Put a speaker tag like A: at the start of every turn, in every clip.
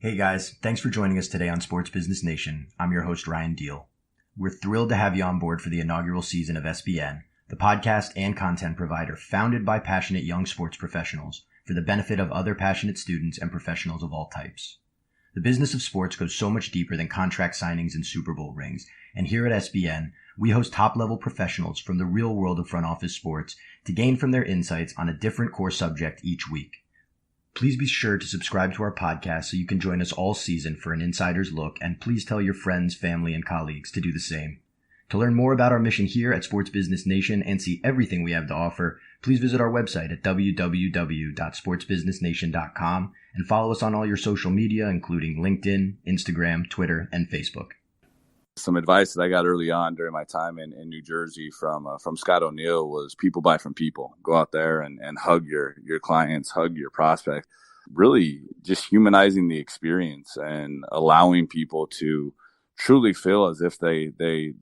A: Hey guys, thanks for joining us today on Sports Business Nation. I'm your host, Ryan Deal. We're thrilled to have you on board for the inaugural season of SBN, the podcast and content provider founded by passionate young sports professionals for the benefit of other passionate students and professionals of all types. The business of sports goes so much deeper than contract signings and Super Bowl rings, and here at SBN, we host top-level professionals from the real world of front office sports to gain from their insights on a different core subject each week. Please be sure to subscribe to our podcast so you can join us all season for an insider's look, and please tell your friends, family, and colleagues to do the same. To learn more about our mission here at Sports Business Nation and see everything we have to offer, please visit our website at www.sportsbusinessnation.com and follow us on all your social media, including LinkedIn, Instagram, Twitter, and Facebook.
B: Some advice that I got early on during my time in New Jersey from Scott O'Neill was people buy from people. Go out there and hug your clients, hug your prospects, really just humanizing the experience and allowing people to truly feel as if they're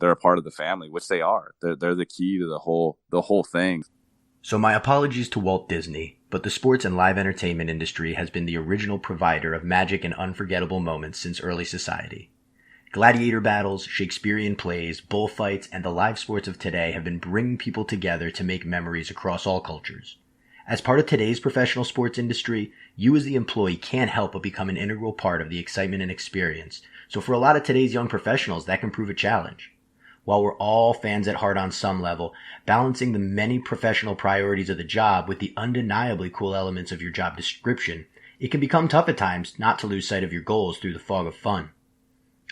B: a part of the family, which they are. They're the key to the whole thing.
A: So my apologies to Walt Disney, but the sports and live entertainment industry has been the original provider of magic and unforgettable moments since early society. Gladiator battles, Shakespearean plays, bullfights, and the live sports of today have been bringing people together to make memories across all cultures. As part of today's professional sports industry, you as the employee can't help but become an integral part of the excitement and experience. So for a lot of today's young professionals, that can prove a challenge. While we're all fans at heart on some level, balancing the many professional priorities of the job with the undeniably cool elements of your job description, it can become tough at times not to lose sight of your goals through the fog of fun.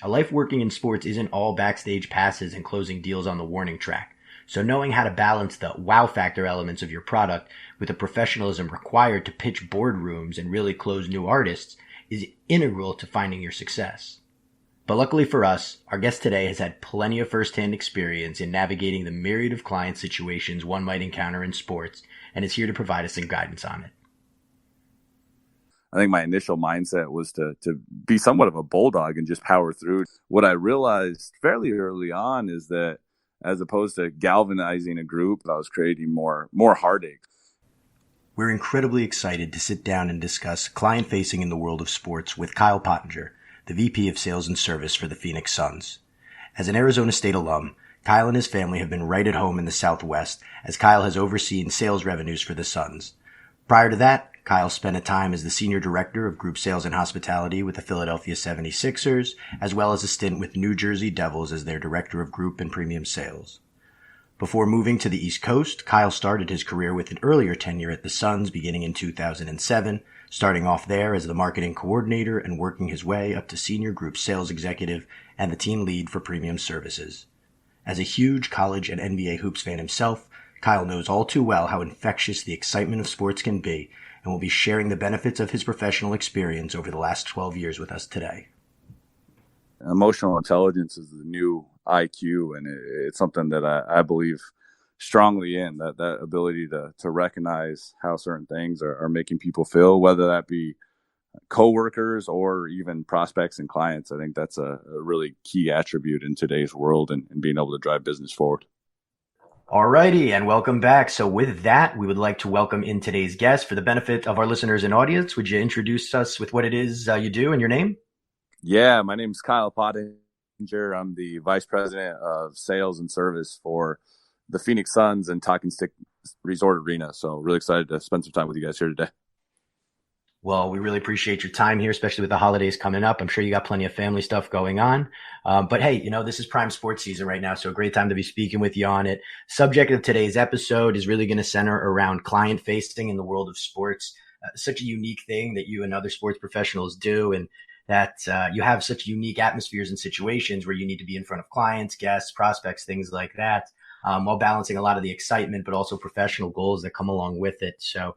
A: A life working in sports isn't all backstage passes and closing deals on the warning track, so knowing how to balance the wow factor elements of your product with the professionalism required to pitch boardrooms and really close new artists is integral to finding your success. But luckily for us, our guest today has had plenty of first-hand experience in navigating the myriad of client situations one might encounter in sports, and is here to provide us some guidance on it.
B: I think my initial mindset was to be somewhat of a bulldog and just power through. What I realized fairly early on is that as opposed to galvanizing a group, I was creating more heartache.
A: We're incredibly excited to sit down and discuss client-facing in the world of sports with Kyle Pottinger, the VP of Sales and Service for the Phoenix Suns. As an Arizona State alum, Kyle and his family have been right at home in the Southwest, as Kyle has overseen sales revenues for the Suns. Prior to that, Kyle spent a time as the Senior Director of Group Sales and Hospitality with the Philadelphia 76ers, as well as a stint with New Jersey Devils as their Director of Group and Premium Sales. Before moving to the East Coast, Kyle started his career with an earlier tenure at the Suns beginning in 2007, starting off there as the Marketing Coordinator and working his way up to Senior Group Sales Executive and the Team Lead for Premium Services. As a huge college and NBA hoops fan himself, Kyle knows all too well how infectious the excitement of sports can be, and will be sharing the benefits of his professional experience over the last 12 years with us today.
B: Emotional intelligence is the new IQ, and it's something that I believe strongly in, that ability to recognize how certain things are making people feel, whether that be coworkers or even prospects and clients. I think that's a really key attribute in today's world and being able to drive business forward.
A: Alrighty, and welcome back. So with that, we would like to welcome in today's guest. For the benefit of our listeners and audience, would you introduce us with what it is you do and your name?
B: Yeah, my name is Kyle Pottinger. I'm the Vice President of Sales and Service for the Phoenix Suns and Talking Stick Resort Arena. So really excited to spend some time with you guys here today.
A: Well, we really appreciate your time here, especially with the holidays coming up. I'm sure you got plenty of family stuff going on. But hey, this is prime sports season right now, so a great time to be speaking with you on it. Subject of today's episode is really going to center around client facing in the world of sports. Such a unique thing that you and other sports professionals do, and that you have such unique atmospheres and situations where you need to be in front of clients, guests, prospects, things like that, while balancing a lot of the excitement, but also professional goals that come along with it. So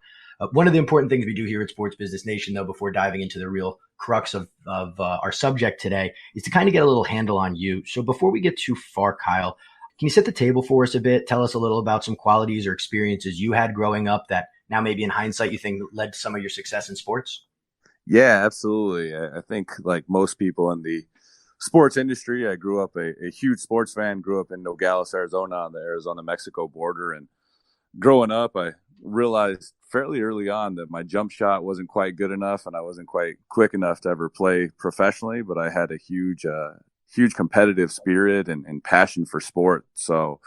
A: one of the important things we do here at Sports Business Nation, though, before diving into the real crux of our subject today, is to kind of get a little handle on you. So before we get too far, Kyle, can you set the table for us a bit? Tell us a little about some qualities or experiences you had growing up that now maybe in hindsight you think led to some of your success in sports?
B: Yeah, absolutely. I think like most people in the sports industry, I grew up a huge sports fan, grew up in Nogales, Arizona on the Arizona-Mexico border. And growing up, I realized fairly early on that my jump shot wasn't quite good enough and I wasn't quite quick enough to ever play professionally, but I had a huge competitive spirit and passion for sport. So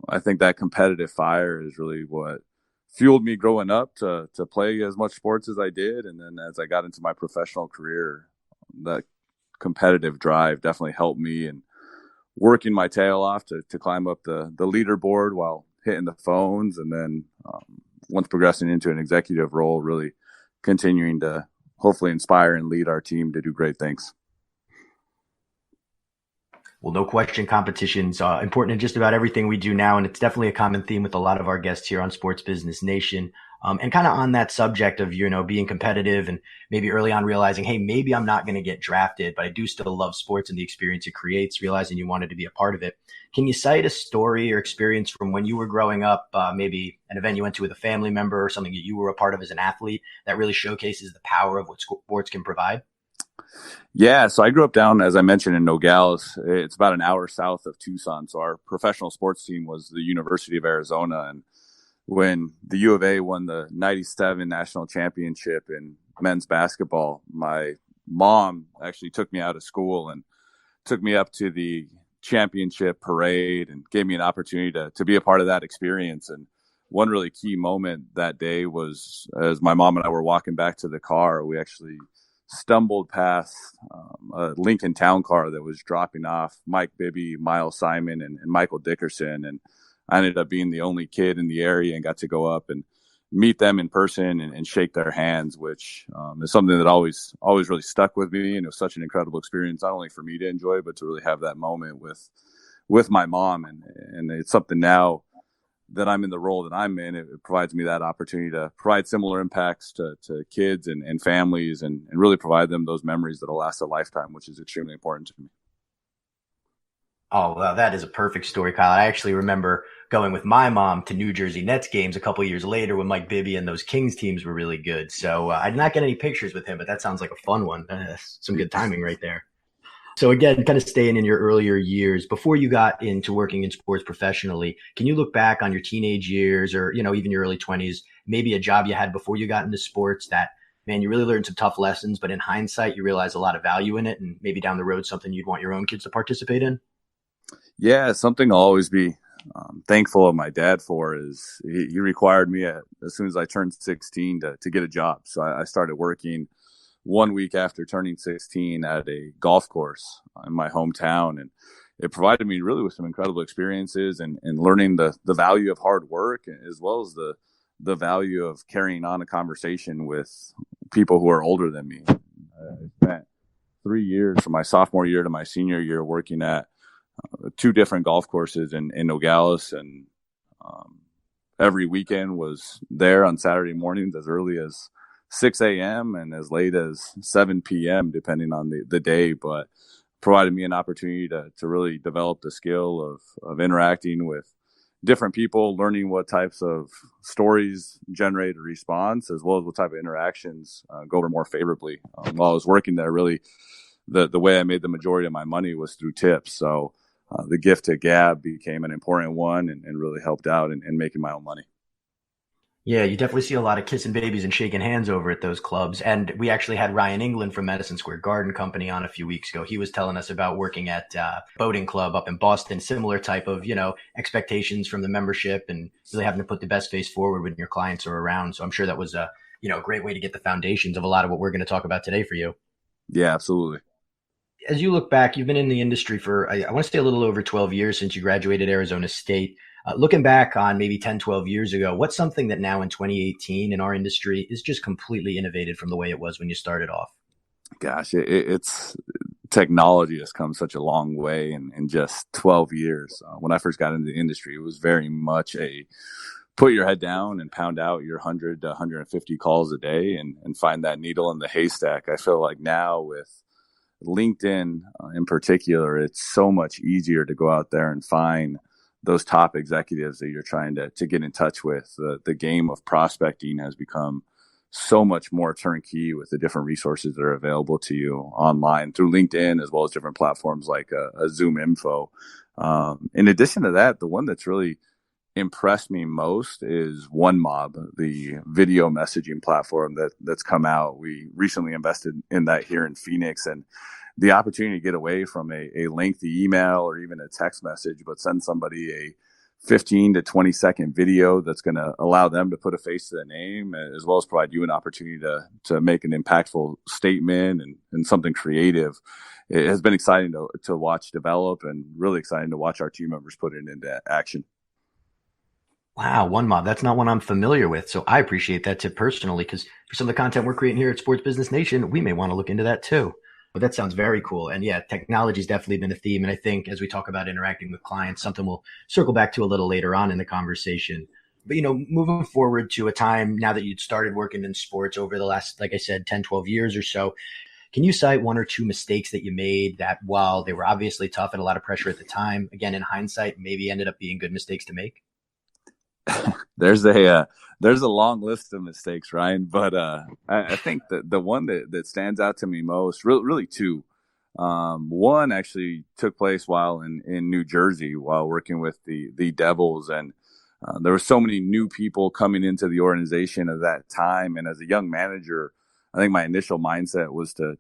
B: I think that competitive fire is really what fueled me growing up to play as much sports as I did. And then as I got into my professional career, that competitive drive definitely helped me in working my tail off to climb up the leaderboard while hitting the phones. And then once progressing into an executive role, really continuing to hopefully inspire and lead our team to do great things.
A: Well, no question, competition's important in just about everything we do now, and it's definitely a common theme with a lot of our guests here on Sports Business Nation. And kind of on that subject of, being competitive and maybe early on realizing, hey, maybe I'm not going to get drafted, but I do still love sports and the experience it creates, realizing you wanted to be a part of it. Can you cite a story or experience from when you were growing up, maybe an event you went to with a family member or something that you were a part of as an athlete that really showcases the power of what sports can provide?
B: Yeah, so I grew up down, as I mentioned, in Nogales. It's about an hour south of Tucson. So our professional sports team was the University of Arizona. And when the U of A won the 97 national championship in men's basketball, my mom actually took me out of school and took me up to the championship parade and gave me an opportunity to be a part of that experience. And one really key moment that day was as my mom and I were walking back to the car, we actually stumbled past a Lincoln Town car that was dropping off Mike Bibby, Miles Simon, and Michael Dickerson. And I ended up being the only kid in the area and got to go up and meet them in person and shake their hands, which is something that always really stuck with me. And it was such an incredible experience, not only for me to enjoy, but to really have that moment with my mom. And it's something now that I'm in the role that I'm in, it provides me that opportunity to provide similar impacts to kids and families and really provide them those memories that'll last a lifetime, which is extremely important to me.
A: Oh, well, that is a perfect story, Kyle. I actually remember going with my mom to New Jersey Nets games a couple years later when Mike Bibby and those Kings teams were really good. So I did not get any pictures with him, but that sounds like a fun one. Some good timing right there. So again, kind of staying in your earlier years, before you got into working in sports professionally, can you look back on your teenage years or, even your early 20s, maybe a job you had before you got into sports that, man, you really learned some tough lessons, but in hindsight, you realize a lot of value in it and maybe down the road, something you'd want your own kids to participate in?
B: Yeah, something I'll always be thankful of my dad for is he required me as soon as I turned 16 to get a job. So I started working 1 week after turning 16 at a golf course in my hometown. And it provided me really with some incredible experiences and learning the value of hard work, as well as the value of carrying on a conversation with people who are older than me. I spent 3 years from my sophomore year to my senior year working at 2 different golf courses in Nogales. And every weekend was there on Saturday mornings as early as 6 a.m. and as late as 7 p.m., depending on the day, but provided me an opportunity to really develop the skill of interacting with different people, learning what types of stories generate a response, as well as what type of interactions go over more favorably. While I was working there, really the way I made the majority of my money was through tips. So the gift to gab became an important one and really helped out in making my own money.
A: Yeah, you definitely see a lot of kissing babies and shaking hands over at those clubs. And we actually had Ryan England from Madison Square Garden Company on a few weeks ago. He was telling us about working at boating club up in Boston, similar type of, expectations from the membership and really having to put the best face forward when your clients are around. So I'm sure that was a great way to get the foundations of a lot of what we're going to talk about today for you.
B: Yeah, absolutely.
A: As you look back, you've been in the industry for, I want to say a little over 12 years since you graduated Arizona State. Looking back on maybe 10, 12 years ago, what's something that now in 2018 in our industry is just completely innovated from the way it was when you started off?
B: Gosh, it's technology has come such a long way in just 12 years. When I first got into the industry, it was very much a put your head down and pound out your 100 to 150 calls a day and find that needle in the haystack. I feel like now with LinkedIn in particular, it's so much easier to go out there and find those top executives that you're trying to get in touch with. The game of prospecting has become so much more turnkey with the different resources that are available to you online through LinkedIn, as well as different platforms like a Zoom Info. In addition to that, the one that's really impressed me most is OneMob, the video messaging platform that's come out. We recently invested in that here in Phoenix, and the opportunity to get away from a lengthy email or even a text message, but send somebody a 15 to 20-second video that's going to allow them to put a face to the name, as well as provide you an opportunity to make an impactful statement and something creative. It has been exciting to watch develop, and really exciting to watch our team members put it into action.
A: Wow, one mob. That's not one I'm familiar with. So I appreciate that tip personally, because for some of the content we're creating here at Sports Business Nation, we may want to look into that too. But that sounds very cool. And yeah, technology's definitely been a theme. And I think as we talk about interacting with clients, something we'll circle back to a little later on in the conversation. But, moving forward to a time now that you'd started working in sports over the last, like I said, 10, 12 years or so, can you cite one or two mistakes that you made that, while they were obviously tough and a lot of pressure at the time, again, in hindsight, maybe ended up being good mistakes to make?
B: There's a long list of mistakes, Ryan, but I think that the one that stands out to me most, really two. One actually took place while in New Jersey, while working with the Devils, and there were so many new people coming into the organization at that time. And as a young manager, I think my initial mindset was to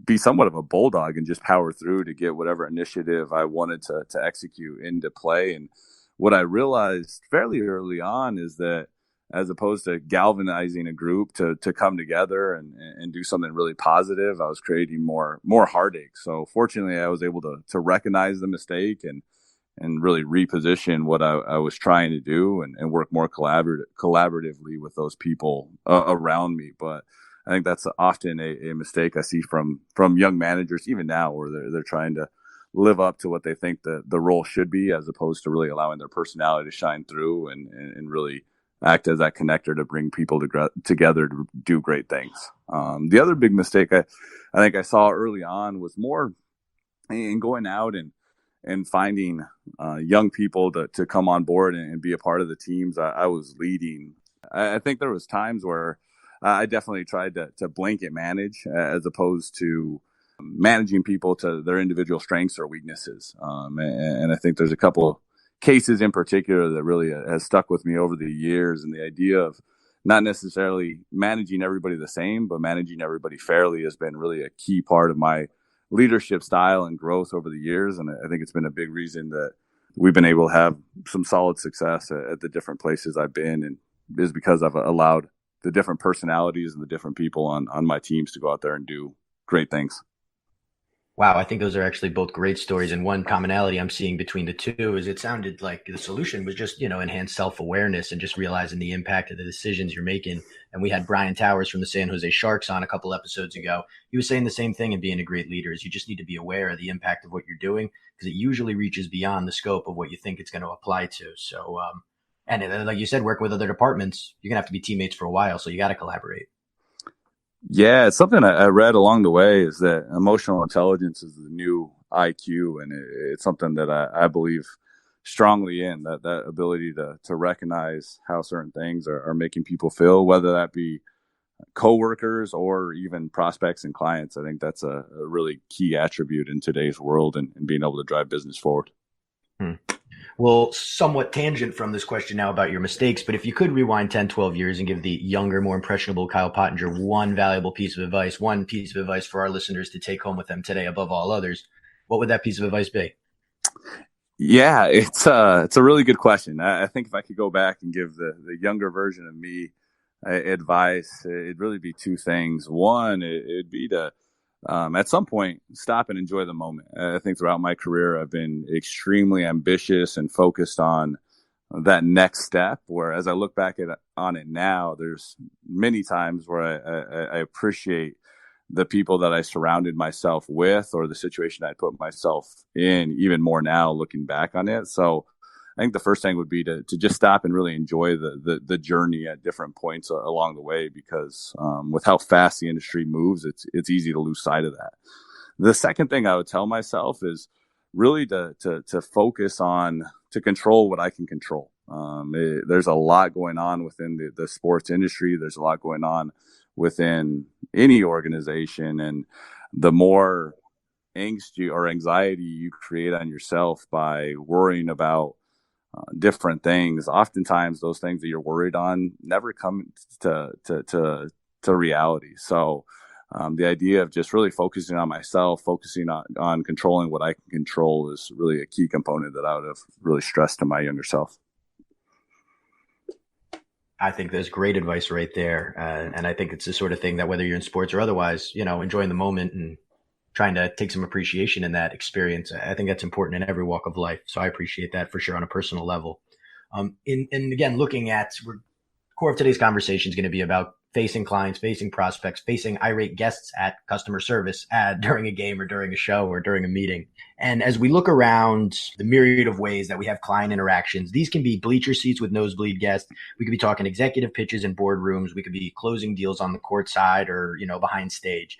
B: be somewhat of a bulldog and just power through to get whatever initiative I wanted to execute into play. And what I realized fairly early on is that, as opposed to galvanizing a group to come together and do something really positive, I was creating more heartache. So fortunately, I was able to recognize the mistake and really reposition what I was trying to do, and work more collaboratively with those people around me. But I think that's often a mistake I see from young managers, even now, where they're trying to live up to what they think the role should be, as opposed to really allowing their personality to shine through and really act as that connector to bring people together to do great things. The other big mistake I think I saw early on was more in going out and finding young people to come on board and be a part of the teams I was leading. I think there was times where I definitely tried to blanket manage, as opposed to managing people to their individual strengths or weaknesses. And I think there's a couple cases in particular that really has stuck with me over the years. And the idea of not necessarily managing everybody the same, but managing everybody fairly has been really a key part of my leadership style and growth over the years. And I think it's been a big reason that we've been able to have some solid success at the different places I've been, and is because I've allowed the different personalities and the different people on my teams to go out there and do great things.
A: Wow, I think those are actually both great stories. And one commonality I'm seeing between the two is it sounded like the solution was just, enhanced self-awareness and just realizing the impact of the decisions you're making. And we had Brian Towers from the San Jose Sharks on a couple episodes ago. He was saying the same thing in being a great leader is you just need to be aware of the impact of what you're doing, because it usually reaches beyond the scope of what you think it's going to apply to. So, and like you said, work with other departments, you're going to have to be teammates for a while. So you got to collaborate.
B: Yeah, it's something I read along the way, is that emotional intelligence is the new IQ, and it's something that I believe strongly in, that ability to recognize how certain things are making people feel, whether that be coworkers or even prospects and clients. I think that's a really key attribute in today's world, and being able to drive business forward.
A: Hmm. Well, somewhat tangent from this question now about your mistakes, but if you could rewind 10, 12 years and give the younger, more impressionable Kyle Pottinger one valuable piece of advice, one piece of advice for our listeners to take home with them today above all others, what would that piece of advice be?
B: Yeah, it's a really good question. I think if I could go back and give the younger version of me advice, it'd really be two things. One, it'd be to at some point stop and enjoy the moment. I think throughout my career, I've been extremely ambitious and focused on that next step, where as I look back on it now, there's many times where I appreciate the people that I surrounded myself with, or the situation I put myself in, even more now looking back on it. So I think the first thing would be to just stop and really enjoy the journey at different points along the way, because with how fast the industry moves, it's easy to lose sight of that. The second thing I would tell myself is really to focus on, to control what I can control. There's a lot going on within the sports industry. There's a lot going on within any organization, and the more angst or anxiety you create on yourself by worrying about different things. Oftentimes, those things that you're worried on never come to reality. So, the idea of just really focusing on myself, focusing on controlling what I can control is really a key component that I would have really stressed to my younger self.
A: I think there's great advice right there. And I think it's the sort of thing that whether you're in sports or otherwise, enjoying the moment and trying to take some appreciation in that experience. I think that's important in every walk of life. So I appreciate that for sure on a personal level. And again, looking at core of today's conversation is going to be about facing clients, facing prospects, facing irate guests at customer service during a game or during a show or during a meeting. And as we look around the myriad of ways that we have client interactions, these can be bleacher seats with nosebleed guests. We could be talking executive pitches in boardrooms. We could be closing deals on the court side or, behind stage.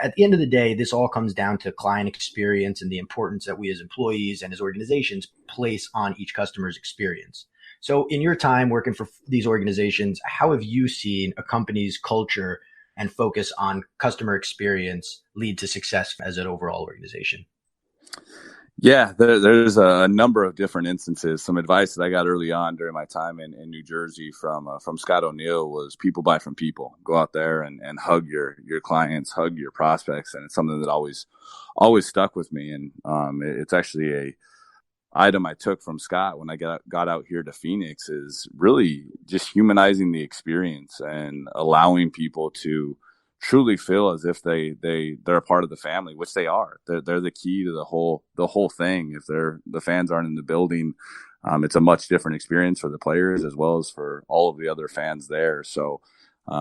A: At the end of the day, this all comes down to client experience and the importance that we as employees and as organizations place on each customer's experience. So in your time working for these organizations, how have you seen a company's culture and focus on customer experience lead to success as an overall organization?
B: Yeah, there's a number of different instances. Some advice that I got early on during my time in New Jersey from Scott O'Neill was people buy from people. Go out there and hug your clients, hug your prospects. And it's something that always stuck with me. And it's actually a item I took from Scott when I got out here to Phoenix, is really just humanizing the experience and allowing people to truly feel as if they're a part of the family, which they are. They're the key to the whole thing. If the fans aren't in the building, it's a much different experience for the players as well as for all of the other fans there. So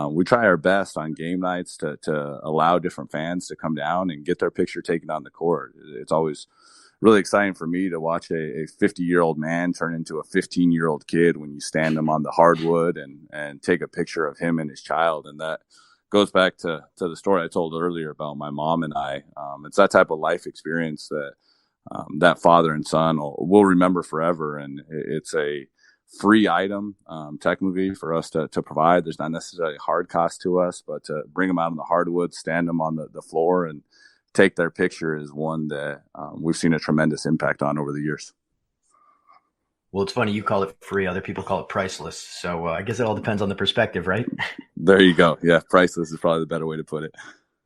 B: we try our best on game nights to allow different fans to come down and get their picture taken on the court. It's always really exciting for me to watch a 50-year-old man turn into a 15-year-old kid when you stand him on the hardwood and take a picture of him and his child. And that goes back to the story I told earlier about my mom and I. It's that type of life experience that that father and son will remember forever. And it's a free item, technically, for us to provide. There's not necessarily a hard cost to us, but to bring them out on the hardwood, stand them on the floor, and take their picture is one that we've seen a tremendous impact on over the years.
A: Well, it's funny. You call it free. Other people call it priceless. So I guess it all depends on the perspective, right?
B: There you go. Yeah. Priceless is probably the better way to put it.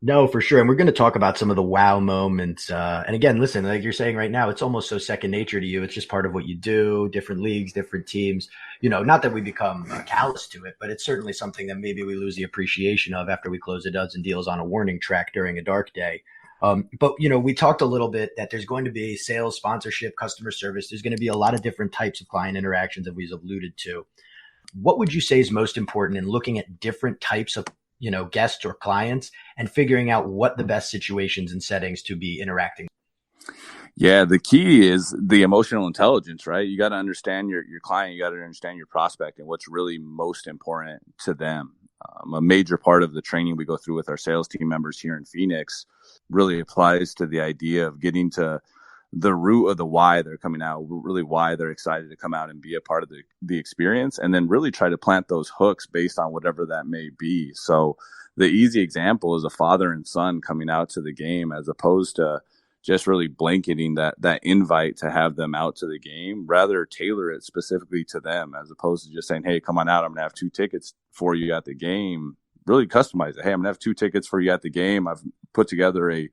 A: No, for sure. And we're going to talk about some of the wow moments. And again, listen, like you're saying right now, it's almost so second nature to you. It's just part of what you do, different leagues, different teams, not that we become callous to it, but it's certainly something that maybe we lose the appreciation of after we close a dozen deals on a warning track during a dark day. But we talked a little bit that there's going to be sales, sponsorship, customer service. There's going to be a lot of different types of client interactions that we've alluded to. What would you say is most important in looking at different types of, guests or clients and figuring out what the best situations and settings to be interacting?
B: Yeah, the key is the emotional intelligence, right? You got to understand your client, you got to understand your prospect and what's really most important to them. A major part of the training we go through with our sales team members here in Phoenix really applies to the idea of getting to the root of the why they're coming out, really why they're excited to come out and be a part of the experience, and then really try to plant those hooks based on whatever that may be. So the easy example is a father and son coming out to the game, as opposed to just really blanketing that invite to have them out to the game. Rather tailor it specifically to them, as opposed to just saying, hey, come on out, I'm going to have 2 tickets for you at the game. Really customize it. Hey, I'm going to have 2 tickets for you at the game. I've put together a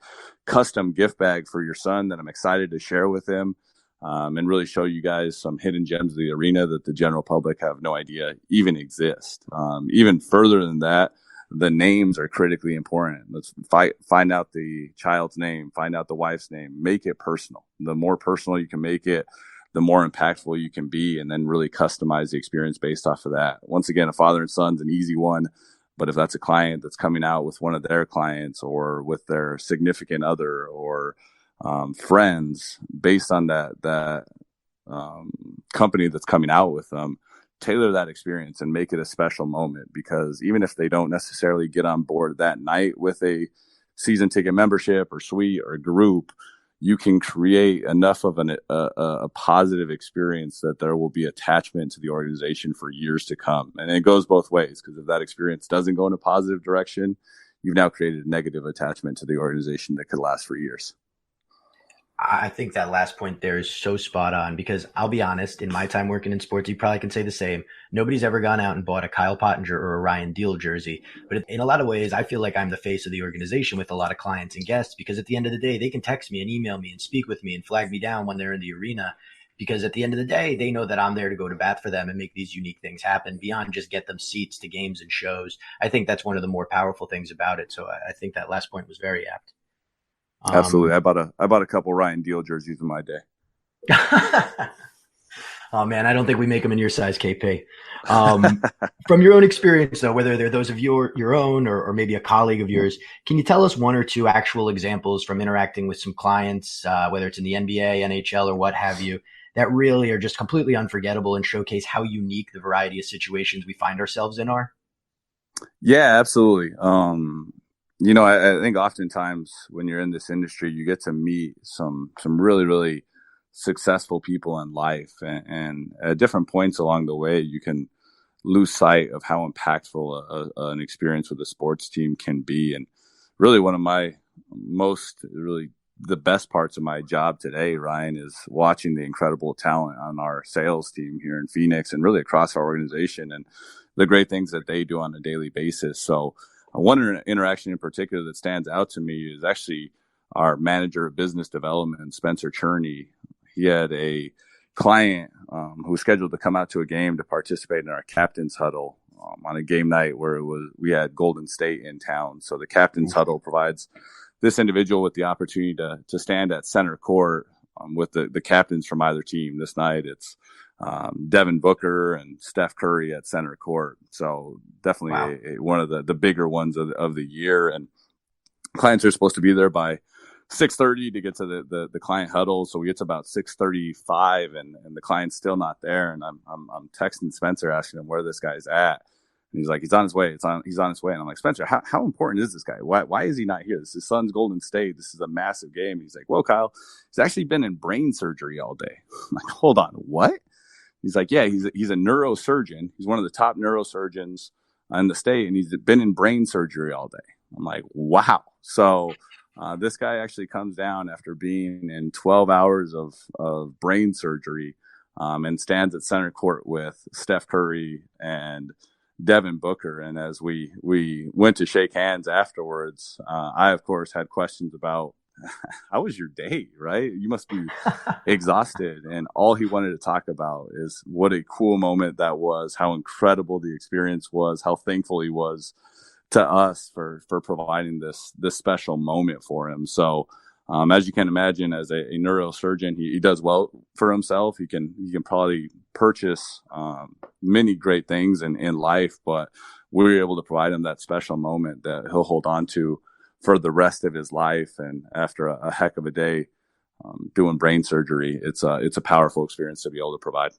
B: custom gift bag for your son that I'm excited to share with him, and really show you guys some hidden gems of the arena that the general public have no idea even exist. Even further than that, the names are critically important. Let's find out the child's name, find out the wife's name, make it personal. The more personal you can make it, the more impactful you can be, and then really customize the experience based off of that. Once again, a father and son's an easy one, but if that's a client that's coming out with one of their clients or with their significant other or friends, based on that company that's coming out with them, tailor that experience and make it a special moment. Because even if they don't necessarily get on board that night with a season ticket membership or suite or group, you can create enough of a positive experience that there will be attachment to the organization for years to come. And it goes both ways, because if that experience doesn't go in a positive direction, you've now created a negative attachment to the organization that could last for years.
A: I think that last point there is so spot on because I'll be honest, in my time working in sports, you probably can say the same. Nobody's ever gone out and bought a Kyle Pottinger or a Ryan Deal jersey. But in a lot of ways, I feel like I'm the face of the organization with a lot of clients and guests because at the end of the day, they can text me and email me and speak with me and flag me down when they're in the arena. Because at the end of the day, they know that I'm there to go to bat for them and make these unique things happen beyond just get them seats to games and shows. I think that's one of the more powerful things about it. So I think that last point was very apt.
B: Absolutely.
A: Um,
B: I bought a couple Ryan Deal jerseys in my day.
A: Oh man, I don't think we make them in your size, KP. Um, from your own experience, though, whether they're those of your own or maybe a colleague of yours, can you tell us one or two actual examples from interacting with some clients, whether it's in the NBA, NHL, or what have you, that really are just completely unforgettable and showcase how unique the variety of situations we find ourselves in are?
B: Yeah, absolutely. I think oftentimes when you're in this industry, you get to meet some really, really successful people in life, and at different points along the way, you can lose sight of how impactful an experience with a sports team can be. And really, one of my most really the best parts of my job today, Ryan, is watching the incredible talent on our sales team here in Phoenix and really across our organization and the great things that they do on a daily basis. So one interaction in particular that stands out to me is actually our manager of business development, Spencer Cherney. He had a client who was scheduled to come out to a game to participate in our captain's huddle on a game night where we had Golden State in town. So the captain's huddle provides this individual with the opportunity to stand at center court with the captains from either team. This night it's Devin Booker and Steph Curry at center court. So definitely one of the bigger ones of the year. And clients are supposed to be there by 6:30 to get to the client huddle. So we get to about 6:35 and the client's still not there. And I'm texting Spencer asking him where this guy's at. And he's like, he's on his way. He's on his way. And I'm like, Spencer, how important is this guy? Why is he not here? This is his son's Golden State. This is a massive game. And he's like, well, Kyle, he's actually been in brain surgery all day. I'm like, hold on, what? He's like, yeah, he's a neurosurgeon. He's one of the top neurosurgeons in the state, and he's been in brain surgery all day. I'm like, wow. So this guy actually comes down after being in 12 hours of brain surgery and stands at center court with Steph Curry and Devin Booker. And as we went to shake hands afterwards, I, of course, had questions about how was your day, right? You must be exhausted. And all he wanted to talk about is what a cool moment that was, how incredible the experience was, how thankful he was to us for providing this special moment for him. So as you can imagine, as a neurosurgeon, he does well for himself. He can probably purchase many great things in life, but we were able to provide him that special moment that he'll hold on to for the rest of his life. And after a heck of a day doing brain surgery, it's a powerful experience to be able to provide.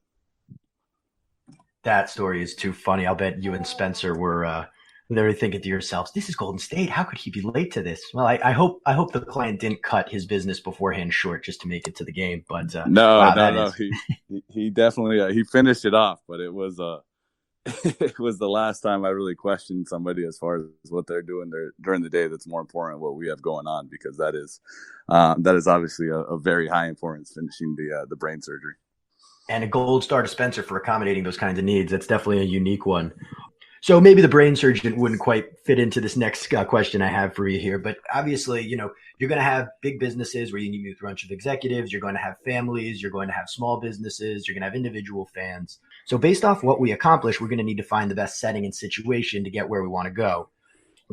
A: That story is too funny. I'll bet you and Spencer were literally thinking to yourselves, "This is Golden State. How could he be late to this?" Well, I hope the client didn't cut his business beforehand short just to make it to the game. But
B: no. He definitely he finished it off, but it was it was the last time I really questioned somebody as far as what they're doing there during the day. That's more important what we have going on, because that is obviously a very high importance, finishing the brain surgery.
A: And a gold star to Spencer for accommodating those kinds of needs. That's definitely a unique one. So maybe the brain surgeon wouldn't quite fit into this next question I have for you here, but obviously, you're going to have big businesses where you need to meet with a bunch of executives. You're going to have families. You're going to have small businesses. You're going to have individual fans. So based off what we accomplish, we're going to need to find the best setting and situation to get where we want to go.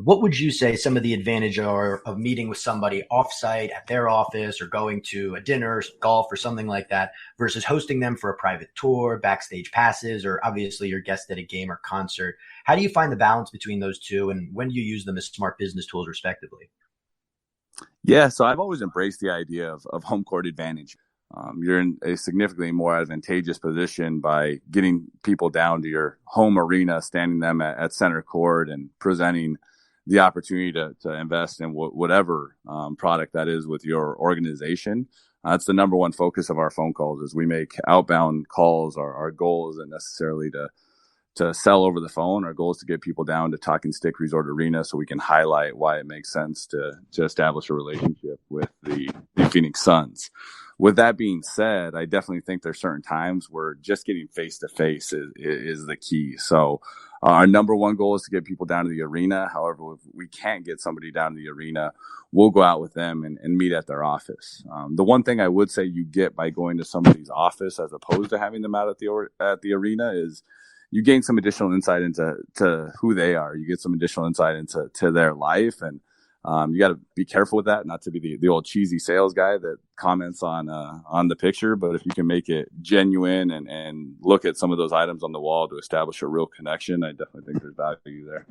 A: What would you say some of the advantage are of meeting with somebody offsite at their office or going to a dinner, golf, or something like that versus hosting them for a private tour, backstage passes, or obviously your guest at a game or concert? How do you find the balance between those two, and when do you use them as smart business tools respectively?
B: Yeah, so I've always embraced the idea of home court advantage. You're in a significantly more advantageous position by getting people down to your home arena, standing them at center court, and presenting the opportunity to invest in whatever product that is with your organization. That's the number one focus of our phone calls. As we make outbound calls, our goal isn't necessarily to to sell over the phone. Our goal is to get people down to Talking Stick Resort Arena so we can highlight why it makes sense to establish a relationship with the Phoenix Suns. With that being said, I definitely think there's certain times where just getting face to face is the key. So our number one goal is to get people down to the arena. However, if we can't get somebody down to the arena, we'll go out with them and meet at their office. The one thing I would say you get by going to somebody's office as opposed to having them out at the arena is you gain some additional insight into who they are. You get some additional insight into their life, and you got to be careful with that, not to be the old cheesy sales guy that comments on the picture. But if you can make it genuine and look at some of those items on the wall to establish a real connection, I definitely think there's value there.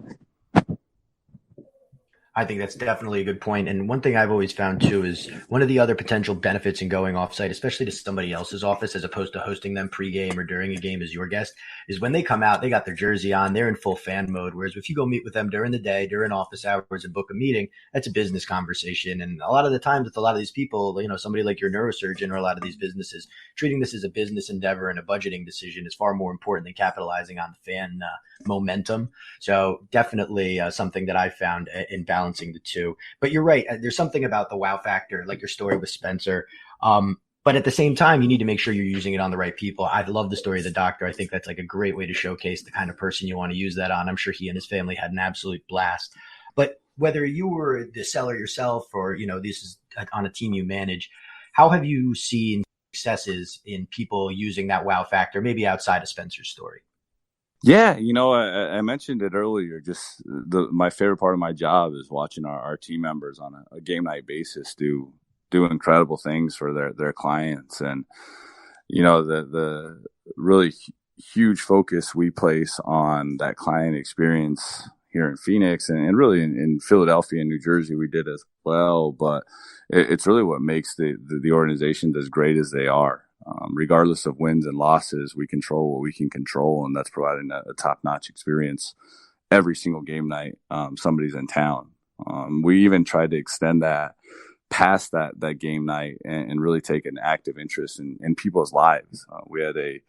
A: I think that's definitely a good point. And one thing I've always found too is one of the other potential benefits in going offsite, especially to somebody else's office as opposed to hosting them pregame or during a game as your guest, is when they come out, they got their jersey on, they're in full fan mode. Whereas if you go meet with them during the day, during office hours and book a meeting, that's a business conversation. And a lot of the times with a lot of these people, somebody like your neurosurgeon or a lot of these businesses, treating this as a business endeavor and a budgeting decision is far more important than capitalizing on the fan momentum. So definitely something that I found in balancing the two. But you're right. There's something about the wow factor, like your story with Spencer. But at the same time, you need to make sure you're using it on the right people. I love the story of the doctor. I think that's like a great way to showcase the kind of person you want to use that on. I'm sure he and his family had an absolute blast. But whether you were the seller yourself or, this is on a team you manage, how have you seen successes in people using that wow factor, maybe outside of Spencer's story?
B: Yeah, I mentioned it earlier. Just my favorite part of my job is watching our team members on a game night basis do incredible things for their clients, and the really huge focus we place on that client experience here in Phoenix and really in Philadelphia and New Jersey we did as well. But it's really what makes the organizations as great as they are. Regardless of wins and losses, we control what we can control, and that's providing a top-notch experience every single game night somebody's in town. We even tried to extend that past that game night and really take an active interest in people's lives. We had a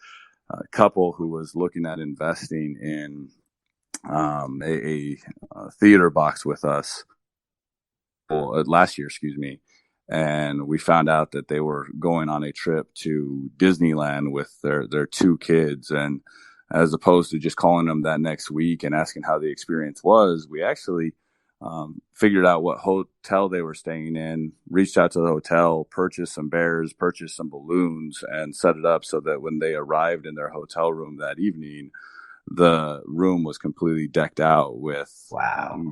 B: couple who was looking at investing in a theater box with us last year, and we found out that they were going on a trip to Disneyland with their two kids. And as opposed to just calling them that next week and asking how the experience was, we actually figured out what hotel they were staying in, reached out to the hotel, purchased some bears, purchased some balloons, and set it up so that when they arrived in their hotel room that evening, the room was completely decked out with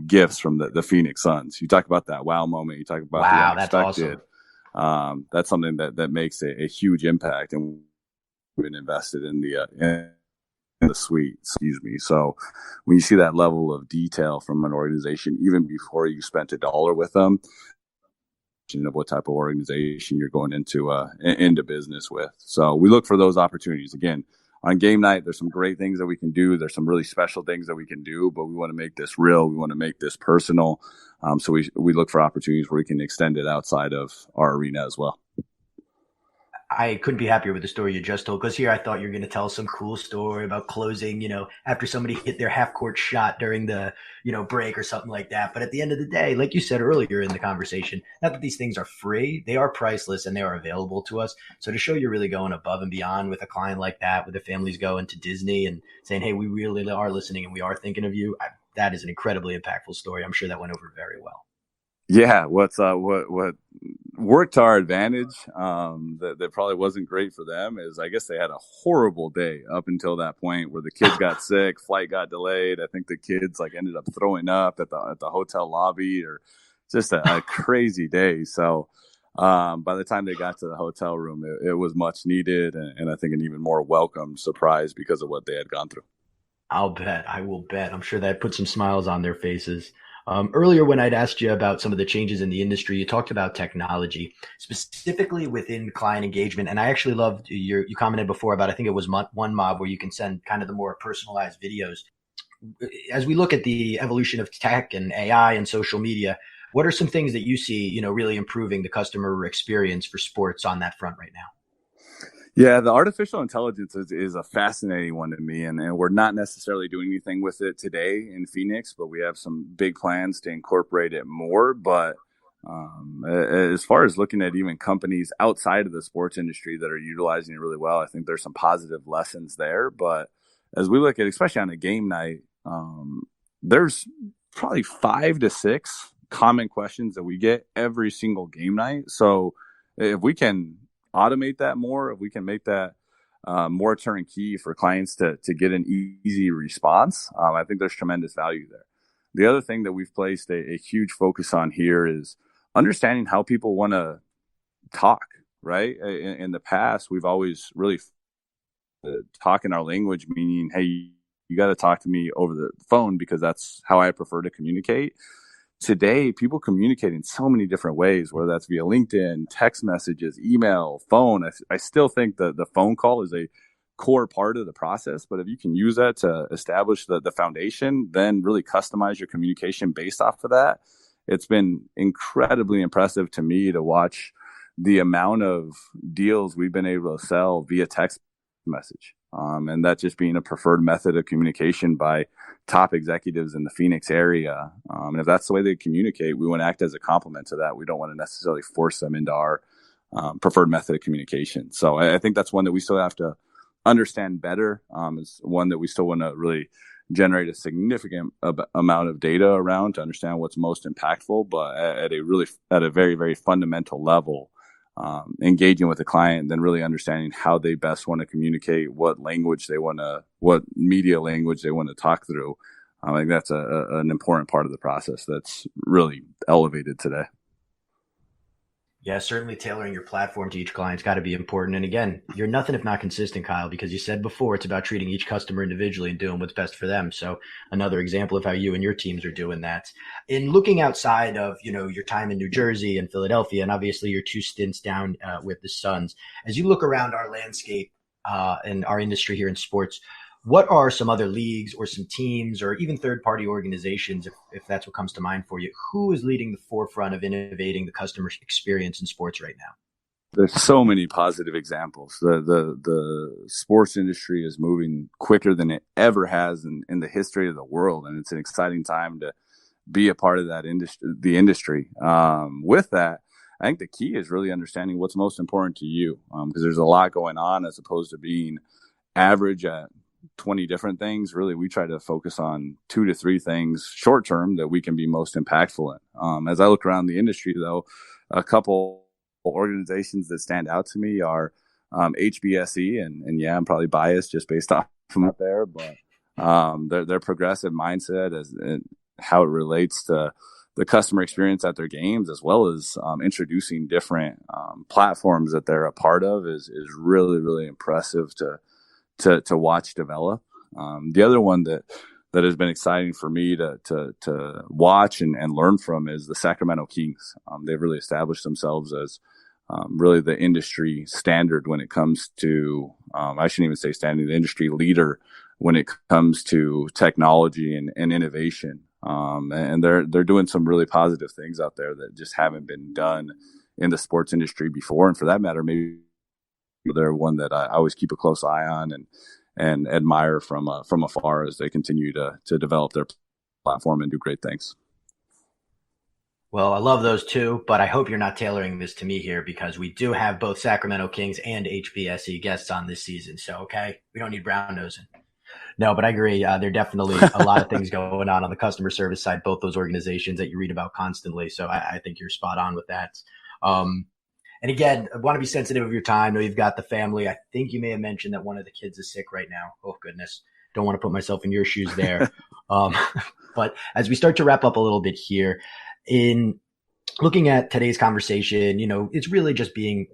B: gifts from the Phoenix Suns. You talk about that wow moment. You talk about the unexpected. That's awesome. That's something that makes a huge impact, and we've been invested in the suite. So when you see that level of detail from an organization, even before you spent $1 with them, you know what type of organization you're going into business with. So we look for those opportunities. Again, on game night, there's some great things that we can do. There's some really special things that we can do, but we want to make this real. We want to make this personal. So we look for opportunities where we can extend it outside of our arena as well.
A: I couldn't be happier with the story you just told, because here I thought you were going to tell some cool story about closing, after somebody hit their half court shot during the, break or something like that. But at the end of the day, like you said earlier in the conversation, not that these things are free, they are priceless and they are available to us. So to show you're really going above and beyond with a client like that, with the families going to Disney and saying, hey, we really are listening and we are thinking of you, that is an incredibly impactful story. I'm sure that went over very well.
B: Yeah, what worked to our advantage that probably wasn't great for them is I guess they had a horrible day up until that point where the kids got sick, flight got delayed. I think the kids ended up throwing up at the hotel lobby, or just a crazy day. So by the time they got to the hotel room, it was much needed, and I think an even more welcome surprise because of what they had gone through.
A: I'll bet. I will bet. I'm sure that put some smiles on their faces. Earlier, when I'd asked you about some of the changes in the industry, you talked about technology, specifically within client engagement. And I actually loved you commented before about, I think it was One Mob, where you can send kind of the more personalized videos. As we look at the evolution of tech and AI and social media, what are some things that you see, really improving the customer experience for sports on that front right now?
B: Yeah, the artificial intelligence is a fascinating one to me, and we're not necessarily doing anything with it today in Phoenix, but we have some big plans to incorporate it more. But as far as looking at even companies outside of the sports industry that are utilizing it really well, I think there's some positive lessons there. But as we look at, especially on a game night, there's probably 5 to 6 common questions that we get every single game night. So if we can automate that more, if we can make that more turnkey for clients to get an easy response, I think there's tremendous value there. The other thing that we've placed a huge focus on here is understanding how people want to talk, right? In the past, we've always really talk in our language, meaning, hey, you got to talk to me over the phone because that's how I prefer to communicate. Today, people communicate in so many different ways, whether that's via LinkedIn, text messages, email, phone. I still think that the phone call is a core part of the process, but if you can use that to establish the foundation, then really customize your communication based off of that. It's been incredibly impressive to me to watch the amount of deals we've been able to sell via text message. And that just being a preferred method of communication by top executives in the Phoenix area. And if that's the way they communicate, we want to act as a complement to that. We don't want to necessarily force them into our preferred method of communication. So I think that's one that we still have to understand better. It's one that we still want to really generate a significant amount of data around to understand what's most impactful, but at a very, very fundamental level. Engaging with the client, then really understanding how they best want to communicate, what media language they want to talk through. I think that's an important part of the process that's really elevated today.
A: Yeah, certainly tailoring your platform to each client's got to be important. And again, you're nothing if not consistent, Kyle, because you said before it's about treating each customer individually and doing what's best for them. So another example of how you and your teams are doing that. In looking outside of, your time in New Jersey and Philadelphia, and obviously your 2 stints down with the Suns, as you look around our landscape and our industry here in sports, what are some other leagues or some teams or even third-party organizations, if that's what comes to mind for you, who is leading the forefront of innovating the customer experience in sports right now?
B: There's so many positive examples. The sports industry is moving quicker than it ever has in the history of the world, and it's an exciting time to be a part of that industry. With that, I think the key is really understanding what's most important to you, because there's a lot going on as opposed to being average at 20 different things. Really, we try to focus on 2 to 3 things short term that we can be most impactful in. As I look around the industry, though, a couple organizations that stand out to me are HBSE, and yeah, I'm probably biased just based off from up there, but their progressive mindset and how it relates to the customer experience at their games, as well as introducing different platforms that they're a part of, is really, really impressive to watch develop. The other one that has been exciting for me to watch and learn from is the Sacramento Kings. They've really established themselves as really the industry standard when it comes to, I shouldn't even say standard, the industry leader when it comes to technology and innovation. And they're doing some really positive things out there that just haven't been done in the sports industry before. And for that matter, maybe they're one that I always keep a close eye on and admire from afar as they continue to develop their platform and do great things.
A: Well, I love those two, but I hope you're not tailoring this to me here because we do have both Sacramento Kings and HBSE guests on this season. So, okay, we don't need brown nosing. No, but I agree. There are definitely a lot of things going on the customer service side, both those organizations that you read about constantly. So I think you're spot on with that. And again, I want to be sensitive of your time. I know you've got the family. I think you may have mentioned that one of the kids is sick right now. Oh, goodness. Don't want to put myself in your shoes there. But as we start to wrap up a little bit here, in looking at today's conversation, it's really just being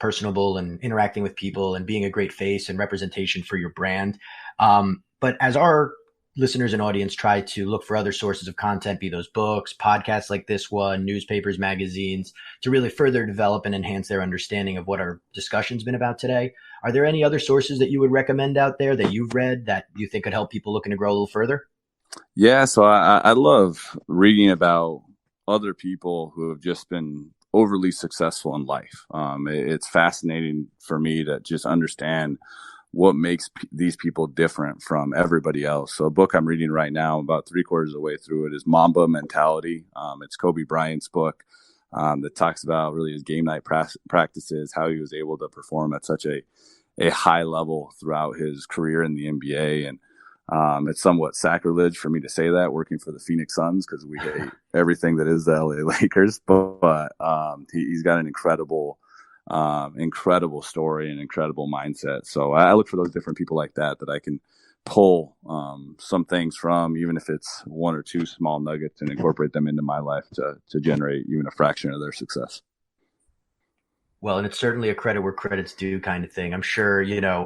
A: personable and interacting with people and being a great face and representation for your brand. But as our listeners and audience try to look for other sources of content, be those books, podcasts like this one, newspapers, magazines, to really further develop and enhance their understanding of what our discussion's been about today, are there any other sources that you would recommend out there that you've read that you think could help people looking to grow a little further?
B: Yeah, so I love reading about other people who have just been overly successful in life. It's fascinating for me to just understand what makes these people different from everybody else. So a book I'm reading right now, about 3/4 of the way through it, is Mamba Mentality. It's Kobe Bryant's book that talks about really his game night practices, how he was able to perform at such a high level throughout his career in the NBA. And it's somewhat sacrilege for me to say that working for the Phoenix Suns, because we hate everything that is the LA Lakers, but he's got an incredible story and incredible mindset. So I look for those different people like that I can pull some things from, even if it's one or two small nuggets, and incorporate them into my life to generate even a fraction of their success.
A: Well, and it's certainly a credit where credit's due kind of thing. I'm sure,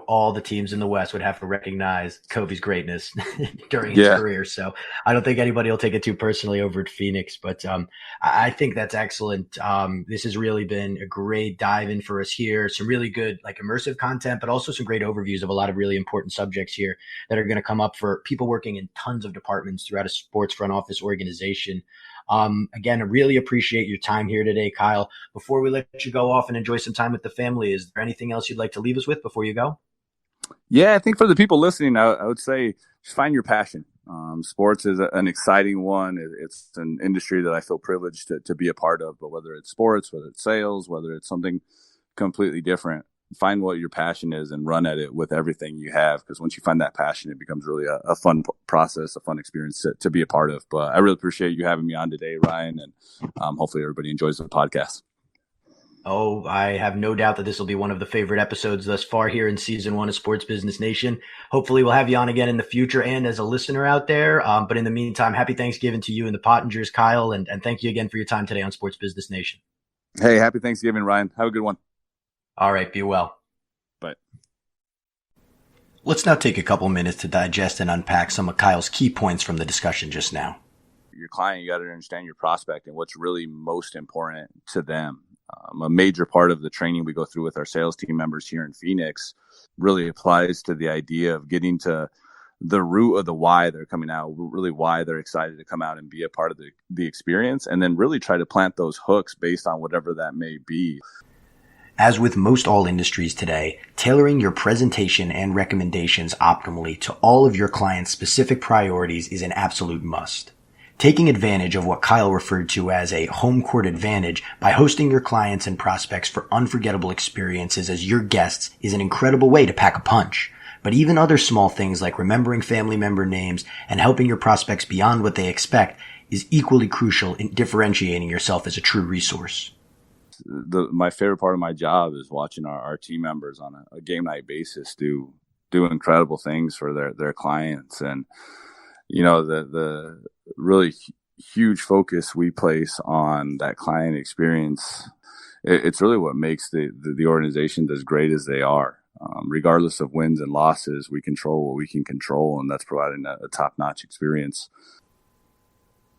A: all the teams in the West would have to recognize Kobe's greatness during his career. So I don't think anybody will take it too personally over at Phoenix, but I think that's excellent. This has really been a great dive in for us here. Some really good, like, immersive content, but also some great overviews of a lot of really important subjects here that are going to come up for people working in tons of departments throughout a sports front office organization. Again, I really appreciate your time here today, Kyle. Before we let you go off and enjoy some time with the family, is there anything else you'd like to leave us with before you go?
B: Yeah, I think for the people listening, I would say just find your passion. Sports is an exciting one. It's an industry that I feel privileged to be a part of, but whether it's sports, whether it's sales, whether it's something completely different, find what your passion is and run at it with everything you have. Because once you find that passion, it becomes really a fun process, a fun experience to be a part of. But I really appreciate you having me on today, Ryan. And hopefully everybody enjoys the podcast.
A: Oh, I have no doubt that this will be one of the favorite episodes thus far here in season 1 of Sports Business Nation. Hopefully we'll have you on again in the future and as a listener out there. But in the meantime, happy Thanksgiving to you and the Pottingers, Kyle. And thank you again for your time today on Sports Business Nation.
B: Hey, happy Thanksgiving, Ryan. Have a good one.
A: All right. Be well.
B: Bye.
A: Let's now take a couple minutes to digest and unpack some of Kyle's key points from the discussion just now.
B: Your client, you got to understand your prospect and what's really most important to them. A major part of the training we go through with our sales team members here in Phoenix really applies to the idea of getting to the root of the why they're coming out, really why they're excited to come out and be a part of the experience, and then really try to plant those hooks based on whatever that may be.
A: As with most all industries today, tailoring your presentation and recommendations optimally to all of your clients' specific priorities is an absolute must. Taking advantage of what Kyle referred to as a home court advantage by hosting your clients and prospects for unforgettable experiences as your guests is an incredible way to pack a punch. But even other small things like remembering family member names and helping your prospects beyond what they expect is equally crucial in differentiating yourself as a true resource.
B: My favorite part of my job is watching our team members on a game night basis do incredible things for their clients. And, the really huge focus we place on that client experience, it's really what makes the organizations as great as they are. Regardless of wins and losses, we control what we can control, and that's providing a top-notch experience.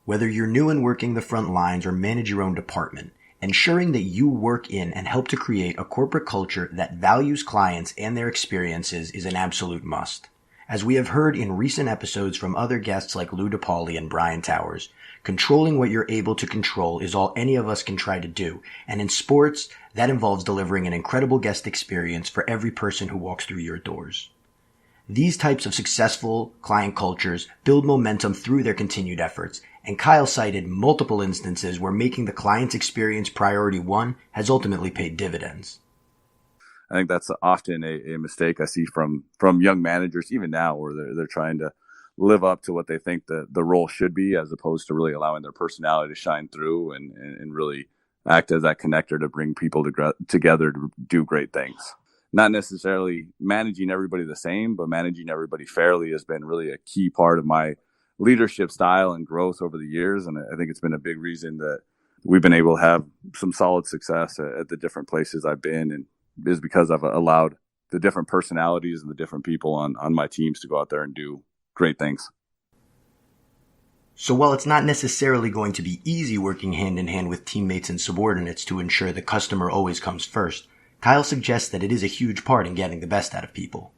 A: Whether you're new and working the front lines or manage your own department, ensuring that you work in and help to create a corporate culture that values clients and their experiences is an absolute must. As we have heard in recent episodes from other guests like Lou DePauli and Brian Towers, controlling what you're able to control is all any of us can try to do. And in sports, that involves delivering an incredible guest experience for every person who walks through your doors. These types of successful client cultures build momentum through their continued efforts, and Kyle cited multiple instances where making the client's experience priority one has ultimately paid dividends.
B: I think that's often a mistake I see from young managers, even now, where they're trying to live up to what they think the role should be, as opposed to really allowing their personality to shine through and really act as that connector to bring people together to do great things. Not necessarily managing everybody the same, but managing everybody fairly has been really a key part of my leadership style and growth over the years. And I think it's been a big reason that we've been able to have some solid success at the different places I've been, and is because I've allowed the different personalities and the different people on my teams to go out there and do great things.
A: So while it's not necessarily going to be easy working hand in hand with teammates and subordinates to ensure the customer always comes first, Kyle suggests that it is a huge part in getting the best out of people.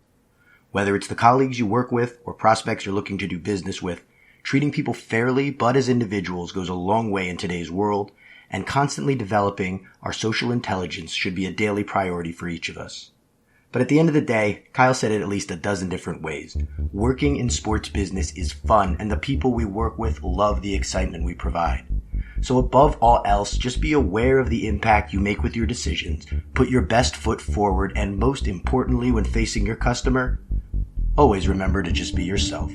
A: Whether it's the colleagues you work with or prospects you're looking to do business with, treating people fairly but as individuals goes a long way in today's world, and constantly developing our social intelligence should be a daily priority for each of us. But at the end of the day, Kyle said it at least a dozen different ways. Working in sports business is fun, and the people we work with love the excitement we provide. So above all else, just be aware of the impact you make with your decisions, put your best foot forward, and most importantly when facing your customer, always remember to just be yourself.